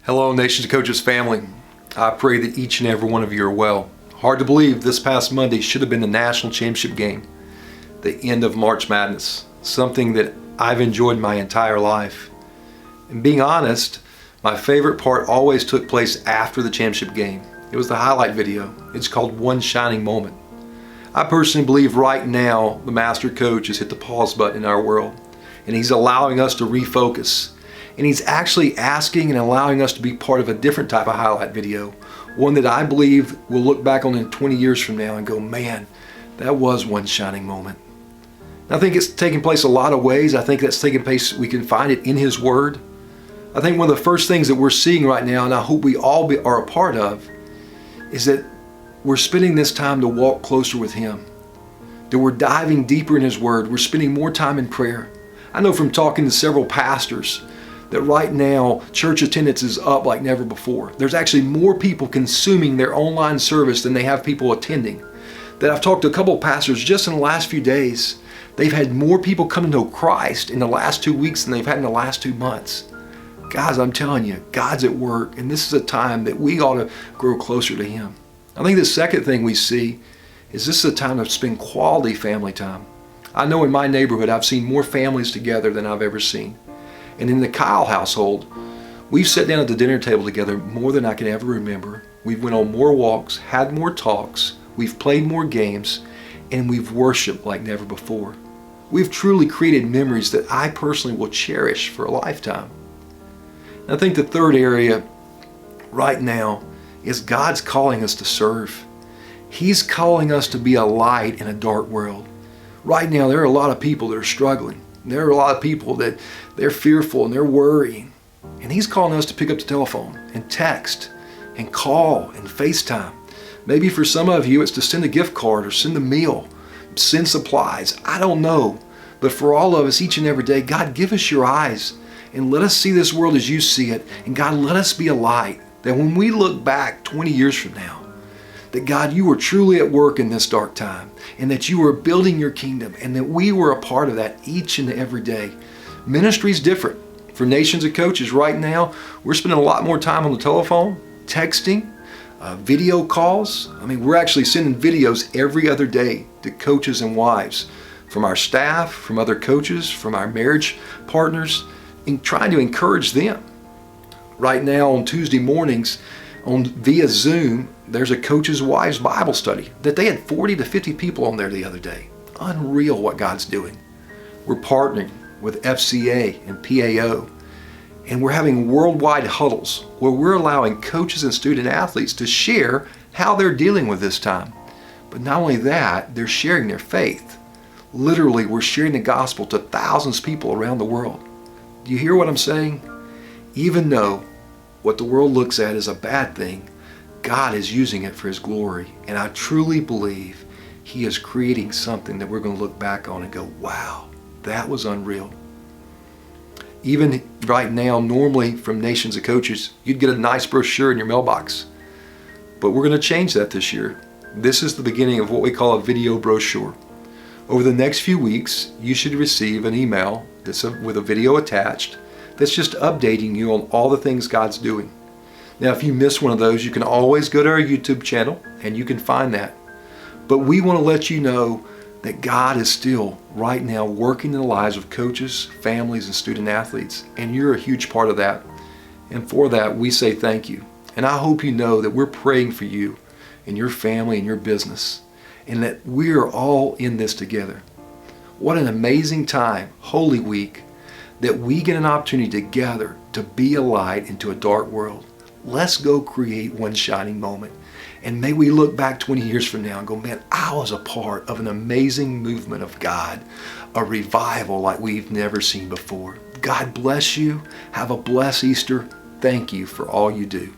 Hello, Nations of Coaches family. I pray that each and every one of you are well. Hard to believe this past Monday should have been the national championship game, the end of March Madness, something that I've enjoyed my entire life. And being honest, my favorite part always took place after the championship game. It was the highlight video. It's called One Shining Moment. I personally believe right now the master coach has hit the pause button in our world, and he's allowing us to refocus. And he's actually asking and allowing us to be part of a different type of highlight video, one that I believe we'll look back on in 20 years from now and go, man, that was one shining moment. And I think it's taking place a lot of ways. I think that's taking place, we can find it in His Word. I think one of the first things that we're seeing right now, and I hope we all are a part of, is that we're spending this time to walk closer with Him, that we're diving deeper in His Word. We're spending more time in prayer. I know from talking to several pastors that right now church attendance is up like never before. There's actually more people consuming their online service than they have people attending. That I've talked to a couple of pastors just in the last few days. They've had more people come to know Christ in the last 2 weeks than they've had in the last 2 months. Guys, I'm telling you, God's at work, and this is a time that we ought to grow closer to Him. I think the second thing we see is this is a time to spend quality family time. I know in my neighborhood I've seen more families together than I've ever seen. And in the Kyle household, we've sat down at the dinner table together more than I can ever remember. We've went on more walks, had more talks, we've played more games, and we've worshiped like never before. We've truly created memories that I personally will cherish for a lifetime. And I think the third area right now is God's calling us to serve. He's calling us to be a light in a dark world. Right now, there are a lot of people that are struggling. There are a lot of people that they're fearful and they're worrying. And He's calling us to pick up the telephone and text and call and FaceTime. Maybe for some of you it's to send a gift card or send a meal, send supplies. I don't know. But for all of us each and every day, God, give us your eyes and let us see this world as you see it. And God, let us be a light that when we look back 20 years from now, that God, you were truly at work in this dark time, and that you were building your kingdom, and that we were a part of that each and every day. Ministry is different. For Nations of Coaches right now, we're spending a lot more time on the telephone, texting, video calls. I mean, we're actually sending videos every other day to coaches and wives, from our staff, from other coaches, from our marriage partners, and trying to encourage them. Right now on Tuesday mornings, via Zoom, there's a Coaches' Wives Bible study that they had 40 to 50 people on there the other day. Unreal what God's doing. We're partnering with FCA and PAO, and we're having worldwide huddles where we're allowing coaches and student athletes to share how they're dealing with this time. But not only that, they're sharing their faith. Literally, we're sharing the gospel to thousands of people around the world. Do you hear what I'm saying? Even though what the world looks at as a bad thing, God is using it for His glory. And I truly believe He is creating something that we're going to look back on and go, wow, that was unreal. Even right now, normally from Nations of Coaches, you'd get a nice brochure in your mailbox. But we're going to change that this year. This is the beginning of what we call a video brochure. Over the next few weeks, you should receive an email that's with a video attached that's just updating you on all the things God's doing. Now, if you miss one of those, you can always go to our YouTube channel and you can find that. But we want to let you know that God is still right now working in the lives of coaches, families, and student athletes. And you're a huge part of that. And for that, we say thank you. And I hope you know that we're praying for you and your family and your business, and that we are all in this together. What an amazing time, Holy Week, that we get an opportunity together to be a light into a dark world. Let's go create one shining moment. And may we look back 20 years from now and go, man, I was a part of an amazing movement of God, a revival like we've never seen before. God bless you. Have a blessed Easter. Thank you for all you do.